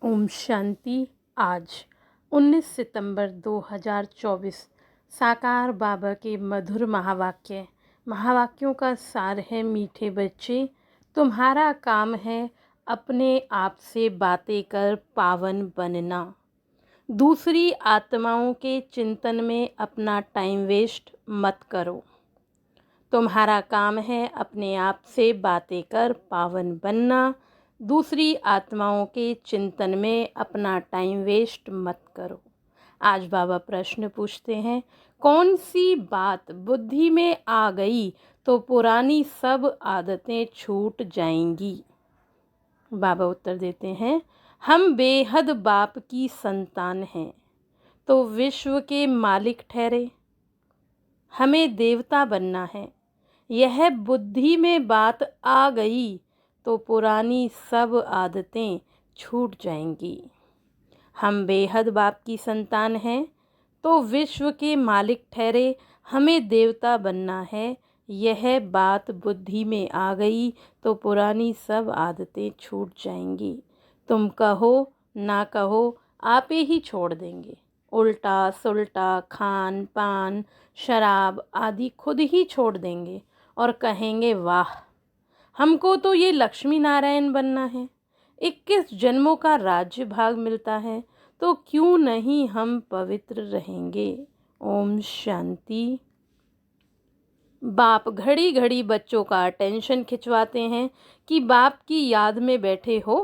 ओम शांति। आज 19 सितंबर 2024 साकार बाबा के मधुर महावाक्यों का सार है। मीठे बच्चे, तुम्हारा काम है अपने आप से बातें कर पावन बनना। दूसरी आत्माओं के चिंतन में अपना टाइम वेस्ट मत करो। तुम्हारा काम है अपने आप से बातें कर पावन बनना। दूसरी आत्माओं के चिंतन में अपना टाइम वेस्ट मत करो। आज बाबा प्रश्न पूछते हैं, कौन सी बात बुद्धि में आ गई तो पुरानी सब आदतें छूट जाएंगी। बाबा उत्तर देते हैं, हम बेहद बाप की संतान हैं तो विश्व के मालिक ठहरे। हमें देवता बनना है। यह बुद्धि में बात आ गई तो पुरानी सब आदतें छूट जाएंगी। हम बेहद बाप की संतान हैं तो विश्व के मालिक ठहरे। हमें देवता बनना है। यह बात बुद्धि में आ गई तो पुरानी सब आदतें छूट जाएंगी। तुम कहो ना कहो, आप ही छोड़ देंगे। उल्टा सुल्टा खान पान शराब आदि खुद ही छोड़ देंगे और कहेंगे, वाह, हमको तो ये लक्ष्मी नारायण बनना है। 21 जन्मों का राज्य भाग मिलता है तो क्यों नहीं हम पवित्र रहेंगे। ओम शांति। बाप घड़ी घड़ी बच्चों का अटेंशन खिंचवाते हैं कि बाप की याद में बैठे हो।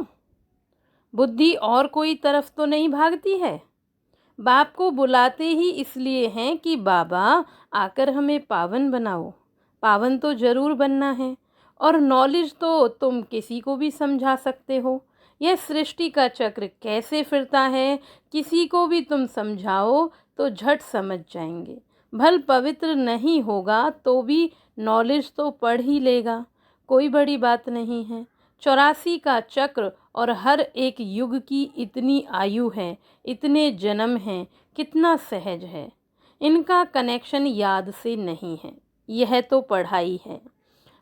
बुद्धि और कोई तरफ तो नहीं भागती है। बाप को बुलाते ही इसलिए हैं कि बाबा आकर हमें पावन बनाओ। पावन तो ज़रूर बनना है और नॉलेज तो तुम किसी को भी समझा सकते हो। यह सृष्टि का चक्र कैसे फिरता है, किसी को भी तुम समझाओ तो झट समझ जाएंगे। भल पवित्र नहीं होगा तो भी नॉलेज तो पढ़ ही लेगा। कोई बड़ी बात नहीं है। 84 का चक्र और हर एक युग की इतनी आयु है, इतने जन्म हैं, कितना सहज है। इनका कनेक्शन याद से नहीं है, यह तो पढ़ाई है।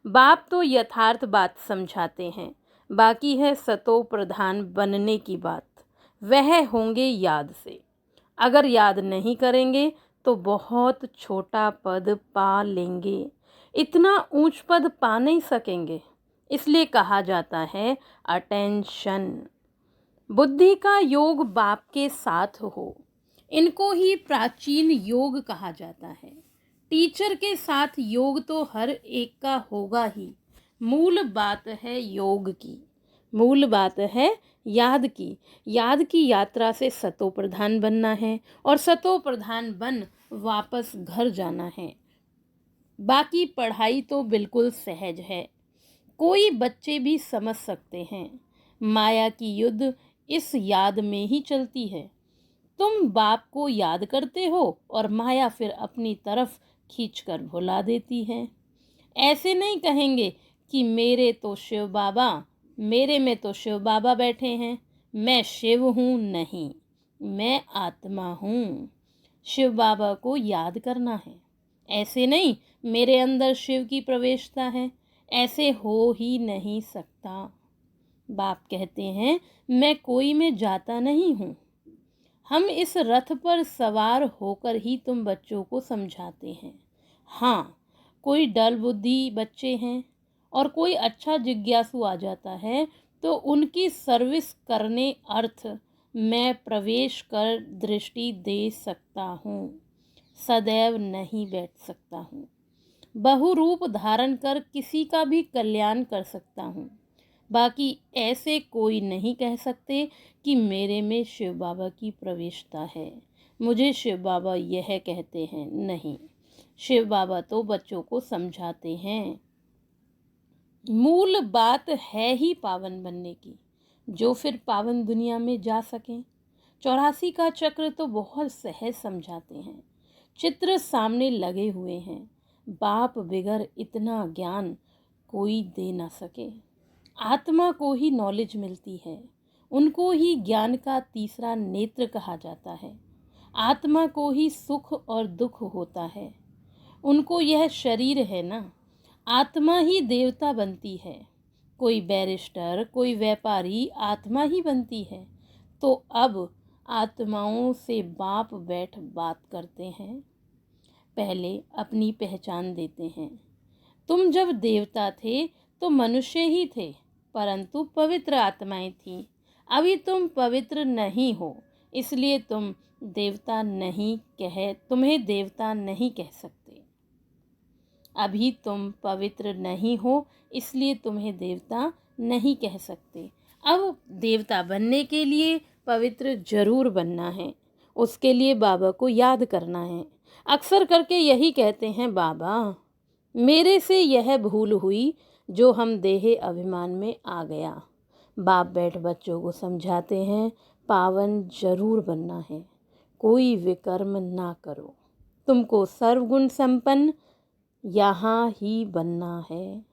बाप तो यथार्थ बात समझाते हैं, बाकी है सतो प्रधान बनने की बात। वह होंगे याद से। अगर याद नहीं करेंगे तो बहुत छोटा पद पा लेंगे। इतना ऊंच पद पा नहीं सकेंगे। इसलिए कहा जाता है अटेंशन। बुद्धि का योग बाप के साथ हो, इनको ही प्राचीन योग कहा जाता है। टीचर के साथ योग तो हर एक का होगा ही। मूल बात है योग की, मूल बात है याद की। याद की यात्रा से सतो प्रधान बनना है और सतो प्रधान बन वापस घर जाना है। बाकी पढ़ाई तो बिल्कुल सहज है, कोई बच्चे भी समझ सकते हैं। माया की युद्ध इस याद में ही चलती है। तुम बाप को याद करते हो और माया फिर अपनी तरफ खींचकर भुला देती है। ऐसे नहीं कहेंगे कि मेरे में तो शिव बाबा बैठे हैं, मैं शिव हूँ। नहीं, मैं आत्मा हूँ। शिव बाबा को याद करना है। ऐसे नहीं मेरे अंदर शिव की प्रवेशता है, ऐसे हो ही नहीं सकता। बाप कहते हैं, मैं कोई में जाता नहीं हूँ। हम इस रथ पर सवार होकर ही तुम बच्चों को समझाते हैं। हाँ, कोई डल बुद्धि बच्चे हैं और कोई अच्छा जिज्ञासु आ जाता है तो उनकी सर्विस करने अर्थ मैं प्रवेश कर दृष्टि दे सकता हूँ, सदैव नहीं बैठ सकता हूँ। बहुरूप धारण कर किसी का भी कल्याण कर सकता हूँ। बाकी ऐसे कोई नहीं कह सकते कि मेरे में शिव बाबा की प्रवेशता है, मुझे शिव बाबा यह कहते हैं। नहीं, शिव बाबा तो बच्चों को समझाते हैं। मूल बात है ही पावन बनने की, जो फिर पावन दुनिया में जा सकें। 84 का चक्र तो बहुत सहज समझाते हैं। चित्र सामने लगे हुए हैं। बाप बिगर इतना ज्ञान कोई दे ना सके। आत्मा को ही नॉलेज मिलती है, उनको ही ज्ञान का तीसरा नेत्र कहा जाता है। आत्मा को ही सुख और दुख होता है, उनको यह शरीर है ना। आत्मा ही देवता बनती है। कोई बैरिस्टर, कोई व्यापारी, आत्मा ही बनती है। तो अब आत्माओं से बाप बैठ बात करते हैं। पहले अपनी पहचान देते हैं। तुम जब देवता थे तो मनुष्य ही थे, परंतु पवित्र आत्माएं थीं। अभी तुम पवित्र नहीं हो, इसलिए तुम्हें देवता नहीं कह सकते। अभी तुम पवित्र नहीं हो, इसलिए तुम्हें देवता नहीं कह सकते। अब देवता बनने के लिए पवित्र जरूर बनना है। उसके लिए बाबा को याद करना है। अक्सर करके यही कहते हैं, बाबा मेरे से यह भूल हुई जो हम देह अभिमान में आ गया। बाप बैठ बच्चों को समझाते हैं, पावन जरूर बनना है, कोई विकर्म ना करो। तुमको सर्वगुण संपन्न यहाँ ही बनना है।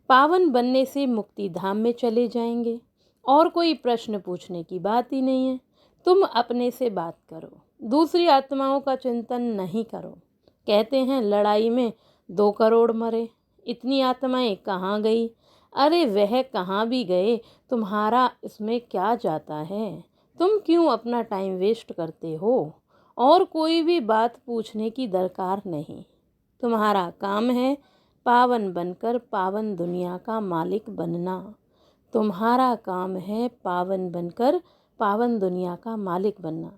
पावन बनने से मुक्ति धाम में चले जाएंगे और कोई प्रश्न पूछने की बात ही नहीं है। तुम अपने से बात करो, दूसरी आत्माओं का चिंतन नहीं करो। कहते हैं लड़ाई में 2 करोड़ मरे, इतनी आत्माएं कहाँ गई? अरे वह कहाँ भी गए, तुम्हारा इसमें क्या जाता है? तुम क्यों अपना टाइम वेस्ट करते हो? और कोई भी बात पूछने की दरकार नहीं। तुम्हारा काम है पावन बनकर पावन दुनिया का मालिक बनना। तुम्हारा काम है पावन बनकर पावन दुनिया का मालिक बनना।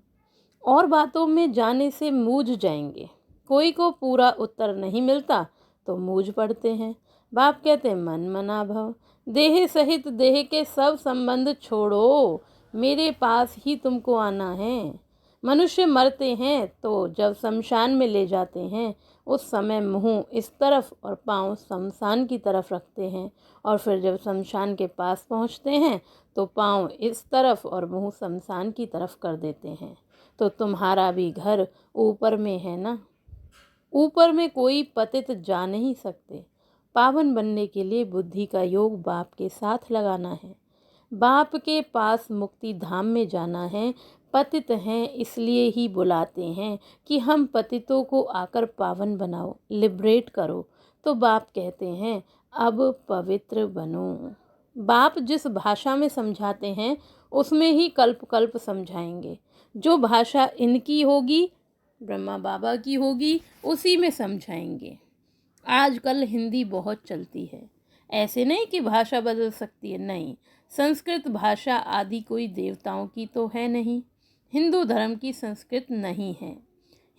और बातों में जाने से मूझ जाएंगे। कोई को पूरा उत्तर नहीं मिलता तो मूझ पड़ते हैं। बाप कहते हैं मन मना भव, देह सहित देह के सब संबंध छोड़ो, मेरे पास ही तुमको आना है। मनुष्य मरते हैं तो जब शमशान में ले जाते हैं उस समय मुंह इस तरफ और पांव शमशान की तरफ रखते हैं, और फिर जब शमशान के पास पहुंचते हैं तो पांव इस तरफ और मुंह शमशान की तरफ कर देते हैं। तो तुम्हारा भी घर ऊपर में है ना, ऊपर में कोई पतित जा नहीं सकते। पावन बनने के लिए बुद्धि का योग बाप के साथ लगाना है। बाप के पास मुक्ति धाम में जाना है। पतित हैं इसलिए ही बुलाते हैं कि हम पतितों को आकर पावन बनाओ, लिबरेट करो। तो बाप कहते हैं अब पवित्र बनो। बाप जिस भाषा में समझाते हैं उसमें ही कल्प कल्प समझाएंगे। जो भाषा इनकी होगी, ब्रह्मा बाबा की होगी, उसी में समझाएंगे। आजकल हिंदी बहुत चलती है, ऐसे नहीं कि भाषा बदल सकती है, नहीं। संस्कृत भाषा आदि कोई देवताओं की तो है नहीं, हिंदू धर्म की संस्कृत नहीं है,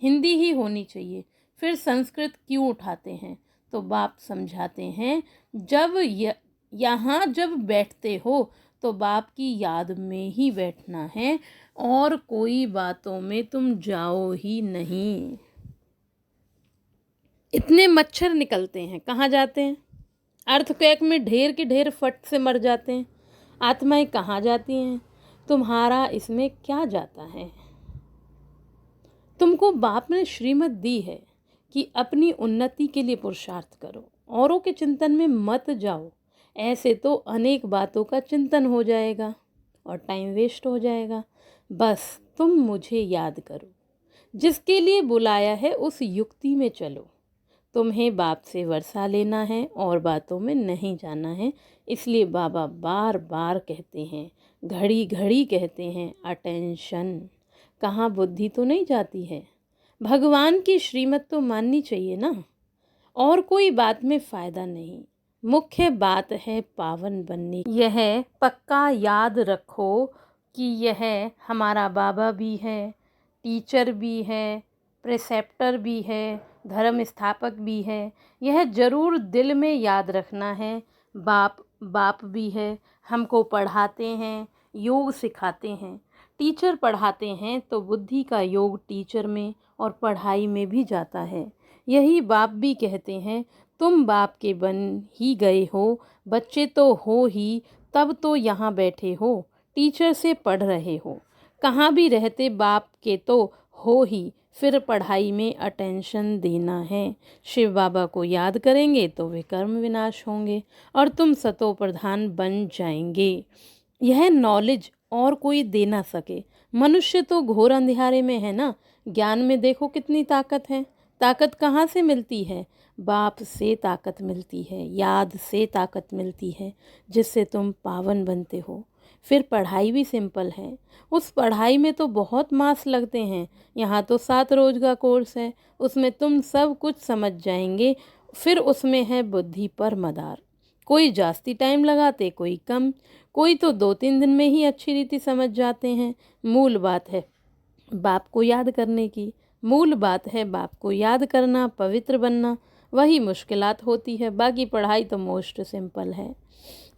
हिंदी ही होनी चाहिए। फिर संस्कृत क्यों उठाते हैं? तो बाप समझाते हैं जब यहाँ जब बैठते हो तो बाप की याद में ही बैठना है और कोई बातों में तुम जाओ ही नहीं। इतने मच्छर निकलते हैं, कहाँ जाते हैं? अर्थक्वेक में ढेर के ढेर फट से मर जाते हैं। आत्माएं कहाँ जाती हैं? तुम्हारा इसमें क्या जाता है? तुमको बाप ने श्रीमत दी है कि अपनी उन्नति के लिए पुरुषार्थ करो, औरों के चिंतन में मत जाओ। ऐसे तो अनेक बातों का चिंतन हो जाएगा और टाइम वेस्ट हो जाएगा। बस तुम मुझे याद करो, जिसके लिए बुलाया है उस युक्ति में चलो। तुम्हें बाप से वर्षा लेना है और बातों में नहीं जाना है। इसलिए बाबा बार बार कहते हैं, घड़ी घड़ी कहते हैं, अटेंशन। कहाँ बुद्धि तो नहीं जाती है? भगवान की श्रीमत तो माननी चाहिए ना, और कोई बात में फ़ायदा नहीं। मुख्य बात है पावन बनने। यह पक्का याद रखो कि यह हमारा बाबा भी है, टीचर भी है, प्रिसेप्टर भी है, धर्म स्थापक भी है। यह जरूर दिल में याद रखना है। बाप भी है, हमको पढ़ाते हैं, योग सिखाते हैं। टीचर पढ़ाते हैं तो बुद्धि का योग टीचर में और पढ़ाई में भी जाता है। यही बाप भी कहते हैं, तुम बाप के बन ही गए हो, बच्चे तो हो ही, तब तो यहाँ बैठे हो, टीचर से पढ़ रहे हो। कहाँ भी रहते बाप के तो हो ही, फिर पढ़ाई में अटेंशन देना है। शिव बाबा को याद करेंगे तो वे कर्म विनाश होंगे और तुम सतो प्रधान बन जाएंगे। यह नॉलेज और कोई दे ना सके। मनुष्य तो घोर अंधेरे में है ना। ज्ञान में देखो कितनी ताकत है। ताकत कहाँ से मिलती है? बाप से ताकत मिलती है, याद से ताकत मिलती है, जिससे तुम पावन बनते हो। फिर पढ़ाई भी सिंपल है। उस पढ़ाई में तो बहुत मास लगते हैं। यहाँ तो 7 रोज का कोर्स है, उसमें तुम सब कुछ समझ जाएंगे। फिर उसमें है बुद्धि पर मदार। कोई जास्ती टाइम लगाते, कोई कम, कोई तो 2-3 दिन में ही अच्छी रीति समझ जाते हैं। मूल बात है बाप को याद करने की। मूल बात है बाप को याद करना, पवित्र बनना, वही मुश्किलात होती है। बाकी पढ़ाई तो मोस्ट सिंपल है।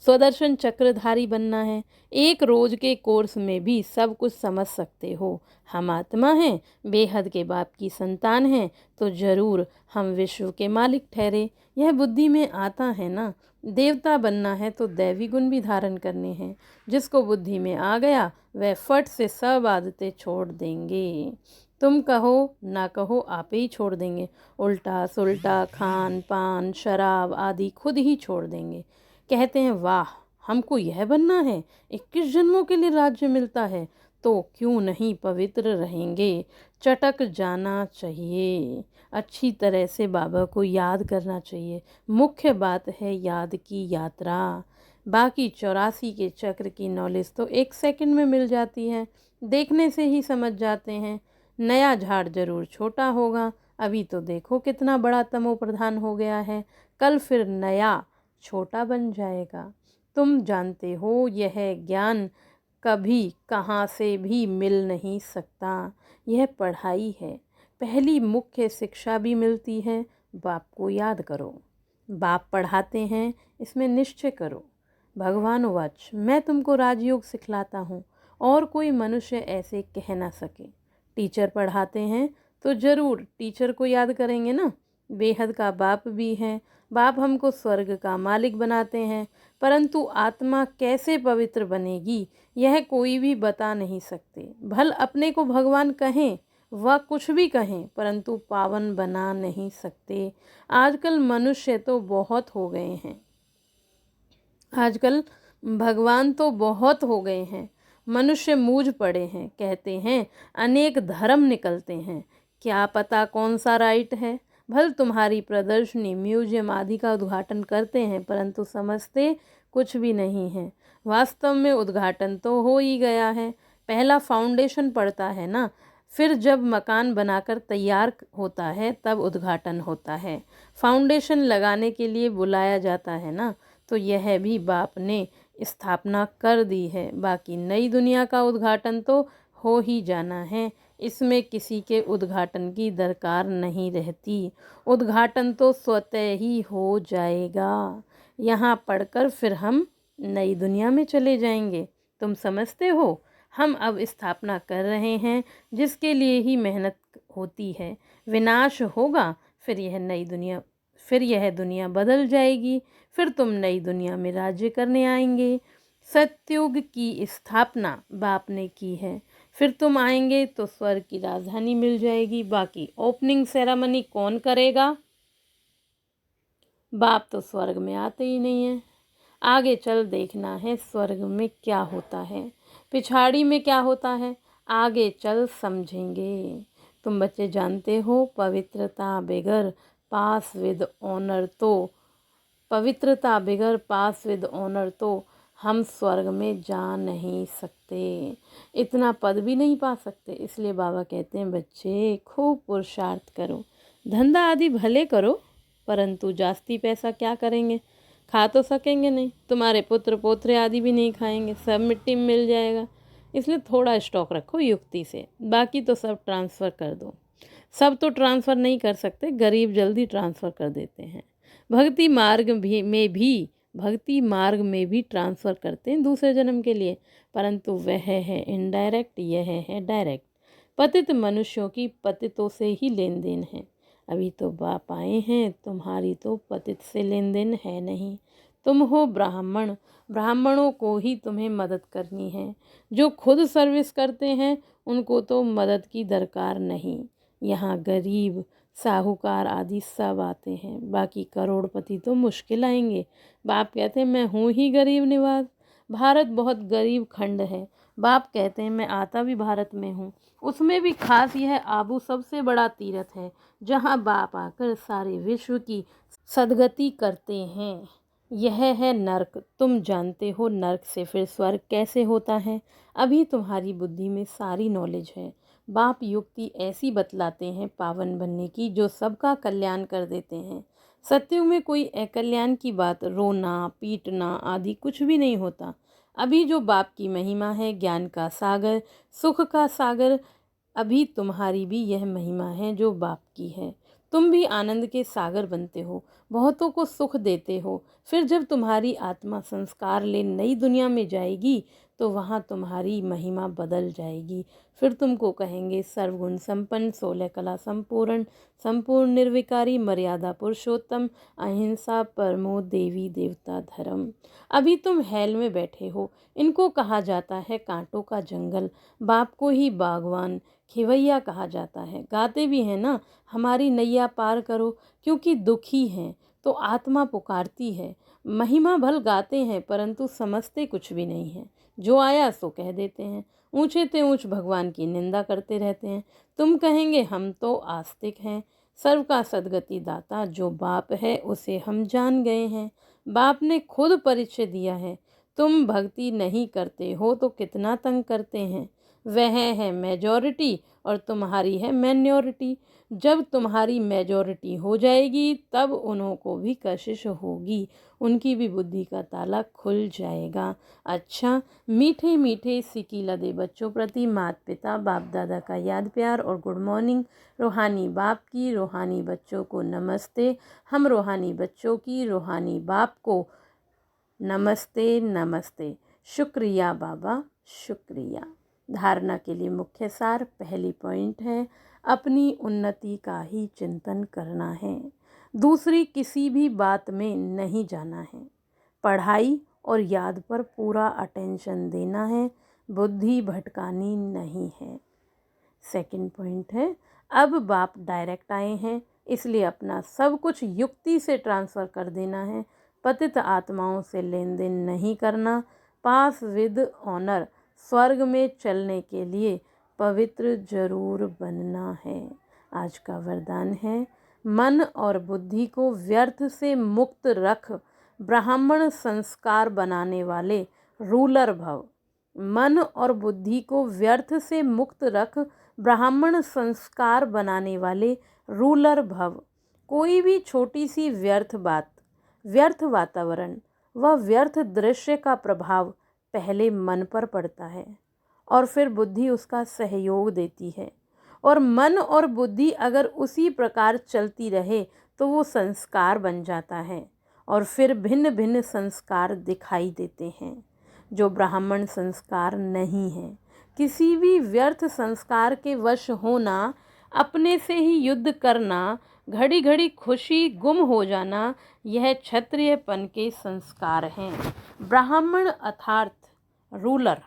स्वदर्शन चक्रधारी बनना है। एक रोज के कोर्स में भी सब कुछ समझ सकते हो। हम आत्मा हैं, बेहद के बाप की संतान हैं, तो जरूर हम विश्व के मालिक ठहरे। यह बुद्धि में आता है ना। देवता बनना है तो दैवी गुण भी धारण करने हैं। जिसको बुद्धि में आ गया वह फट से सब आदतें छोड़ देंगे। तुम कहो ना कहो आप ही छोड़ देंगे। उल्टा सुल्टा खान पान शराब आदि खुद ही छोड़ देंगे। कहते हैं वाह, हमको यह बनना है, 21 जन्मों के लिए राज्य मिलता है, तो क्यों नहीं पवित्र रहेंगे। चटक जाना चाहिए। अच्छी तरह से बाबा को याद करना चाहिए। मुख्य बात है याद की यात्रा। बाकी 84 के चक्र की नॉलेज तो 1 सेकंड में मिल जाती है। देखने से ही समझ जाते हैं। नया झाड़ जरूर छोटा होगा। अभी तो देखो कितना बड़ा तमो प्रधान हो गया है, कल फिर नया छोटा बन जाएगा। तुम जानते हो यह ज्ञान कभी कहाँ से भी मिल नहीं सकता। यह पढ़ाई है। पहली मुख्य शिक्षा भी मिलती है, बाप को याद करो। बाप पढ़ाते हैं, इसमें निश्चय करो। भगवान वाच, मैं तुमको राजयोग सिखलाता हूँ और कोई मनुष्य ऐसे कह ना सके। टीचर पढ़ाते हैं तो जरूर टीचर को याद करेंगे ना। बेहद का बाप भी है। बाप हमको स्वर्ग का मालिक बनाते हैं, परंतु आत्मा कैसे पवित्र बनेगी यह कोई भी बता नहीं सकते। भल अपने को भगवान कहें व कुछ भी कहें, परंतु पावन बना नहीं सकते। आजकल मनुष्य तो बहुत हो गए हैं। आजकल भगवान तो बहुत हो गए हैं। मनुष्य मूझ पड़े हैं। कहते हैं अनेक धर्म निकलते हैं, क्या पता कौन सा राइट है। भल तुम्हारी प्रदर्शनी म्यूजियम आदि का उद्घाटन करते हैं, परंतु समझते कुछ भी नहीं है। वास्तव में उद्घाटन तो हो ही गया है। पहला फाउंडेशन पड़ता है ना, फिर जब मकान बनाकर तैयार होता है तब उद्घाटन होता है। फाउंडेशन लगाने के लिए बुलाया जाता है ना, तो यह भी बाप ने स्थापना कर दी है। बाकी नई दुनिया का उद्घाटन तो हो ही जाना है। इसमें किसी के उद्घाटन की दरकार नहीं रहती। उद्घाटन तो स्वतः ही हो जाएगा। यहाँ पढ़कर फिर हम नई दुनिया में चले जाएंगे। तुम समझते हो, हम अब स्थापना कर रहे हैं, जिसके लिए ही मेहनत होती है। विनाश होगा, फिर यह दुनिया बदल जाएगी। फिर तुम नई दुनिया में राज्य करने आएंगे। सतयुग की स्थापना बाप ने की है। फिर तुम आएंगे तो स्वर्ग की राजधानी मिल जाएगी। बाकी ओपनिंग सेरेमनी कौन करेगा? बाप तो स्वर्ग में आते ही नहीं है। आगे चल देखना है स्वर्ग में क्या होता है, पिछाड़ी में क्या होता है, आगे चल समझेंगे। तुम बच्चे जानते हो पवित्रता बिगर पास विद ऑनर तो हम स्वर्ग में जा नहीं सकते। इतना पद भी नहीं पा सकते। इसलिए बाबा कहते हैं बच्चे खूब पुरुषार्थ करो, धंधा आदि भले करो, परंतु जास्ती पैसा क्या करेंगे? खा तो सकेंगे नहीं, तुम्हारे पुत्र पोत्रे आदि भी नहीं खाएंगे, सब मिट्टी में मिल जाएगा। इसलिए थोड़ा स्टॉक रखो युक्ति से, बाकी तो सब ट्रांसफ़र कर दो। सब तो ट्रांसफ़र नहीं कर सकते, गरीब जल्दी ट्रांसफ़र कर देते हैं। भक्ति मार्ग में भी ट्रांसफ़र करते हैं दूसरे जन्म के लिए, परंतु वह है इनडायरेक्ट, यह है डायरेक्ट। पतित मनुष्यों की पतितों से ही लेन देन है। अभी तो बाप आए हैं, तुम्हारी तो पतित से लेन देन है नहीं। तुम हो ब्राह्मण, ब्राह्मणों को ही तुम्हें मदद करनी है। जो खुद सर्विस करते हैं उनको तो मदद की दरकार नहीं। यहाँ गरीब साहूकार आदि सब आते हैं, बाकी करोड़पति तो मुश्किल आएंगे। बाप कहते हैं मैं हूँ ही गरीब निवास। भारत बहुत गरीब खंड है। बाप कहते हैं मैं आता भी भारत में हूँ, उसमें भी खास यह आबू सबसे बड़ा तीर्थ है, जहाँ बाप आकर सारे विश्व की सदगति करते हैं। यह है नर्क। तुम जानते हो नर्क से फिर स्वर्ग कैसे होता है। अभी तुम्हारी बुद्धि में सारी नॉलेज है। बाप युक्ति ऐसी बतलाते हैं पावन बनने की जो सबका कल्याण कर देते हैं। सत्युग में कोई अकल्याण की बात, रोना पीटना आदि कुछ भी नहीं होता। अभी जो बाप की महिमा है, ज्ञान का सागर, सुख का सागर, अभी तुम्हारी भी यह महिमा है जो बाप की है। तुम भी आनंद के सागर बनते हो, बहुतों को सुख देते हो। फिर जब तुम्हारी आत्मा संस्कार ले नई दुनिया में जाएगी तो वहाँ तुम्हारी महिमा बदल जाएगी। फिर तुमको कहेंगे सर्वगुण संपन्न, 16 कला संपूर्ण, संपूर्ण निर्विकारी, मर्यादा पुरुषोत्तम, अहिंसा परमो देवी देवता धर्म। अभी तुम हेल में बैठे हो। इनको कहा जाता है कांटों का जंगल। बाप को ही बागवान खेवैया कहा जाता है। गाते भी हैं ना, हमारी नैया पार करो, क्योंकि दुखी हैं तो आत्मा पुकारती है। महिमा भल गाते हैं परंतु समझते कुछ भी नहीं है। जो आया सो कह देते हैं, ऊंचे ते ऊंच भगवान की निंदा करते रहते हैं। तुम कहेंगे हम तो आस्तिक हैं। सर्व का सदगति दाता जो बाप है उसे हम जान गए हैं। बाप ने खुद परिचय दिया है। तुम भक्ति नहीं करते हो तो कितना तंग करते हैं। वह है मेजॉरिटी और तुम्हारी है माइनॉरिटी। जब तुम्हारी मेजॉरिटी हो जाएगी तब उन्हों को भी कशिश होगी, उनकी भी बुद्धि का ताला खुल जाएगा। अच्छा, मीठे मीठे सिकी लदे बच्चों प्रति माता पिता बाप दादा का याद प्यार और गुड मॉर्निंग। रूहानी बाप की रूहानी बच्चों को नमस्ते। हम रूहानी बच्चों की रूहानी बाप को नमस्ते नमस्ते। शुक्रिया बाबा, शुक्रिया। धारणा के लिए मुख्य सार, पहली पॉइंट है अपनी उन्नति का ही चिंतन करना है। दूसरी, किसी भी बात में नहीं जाना है। पढ़ाई और याद पर पूरा अटेंशन देना है, बुद्धि भटकानी नहीं है। सेकंड पॉइंट है अब बाप डायरेक्ट आए हैं इसलिए अपना सब कुछ युक्ति से ट्रांसफ़र कर देना है। पतित आत्माओं से लेन देन नहीं करना। पास विद ऑनर, स्वर्ग में चलने के लिए पवित्र जरूर बनना है। आज का वरदान है मन और बुद्धि को व्यर्थ से मुक्त रख, ब्राह्मण संस्कार बनाने वाले रूलर भव। मन और बुद्धि को व्यर्थ से मुक्त रख, ब्राह्मण संस्कार बनाने वाले रूलर भव। कोई भी छोटी सी व्यर्थ बात, व्यर्थ वातावरण व व्यर्थ दृश्य का प्रभाव पहले मन पर पड़ता है और फिर बुद्धि उसका सहयोग देती है। और मन और बुद्धि अगर उसी प्रकार चलती रहे तो वो संस्कार बन जाता है और फिर भिन्न भिन्न संस्कार दिखाई देते हैं जो ब्राह्मण संस्कार नहीं है। किसी भी व्यर्थ संस्कार के वश होना, अपने से ही युद्ध करना, घड़ी घड़ी खुशी गुम हो जाना, यह क्षत्रियपन के संस्कार हैं। ब्राह्मण अर्थात रूलर,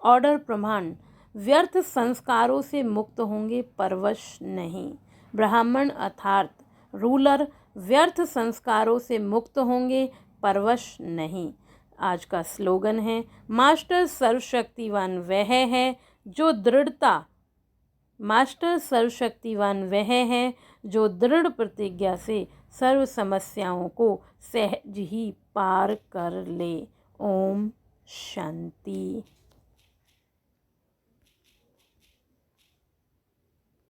ऑर्डर, प्रमाण, व्यर्थ संस्कारों से मुक्त होंगे, परवश नहीं। ब्राह्मण अर्थात रूलर व्यर्थ संस्कारों से मुक्त होंगे, परवश नहीं। आज का स्लोगन है मास्टर सर्वशक्तिवान वह है जो दृढ़ता, मास्टर सर्वशक्तिवान वह है जो दृढ़ प्रतिज्ञा से सर्व समस्याओं को सहज ही पार कर ले। ओम शांति।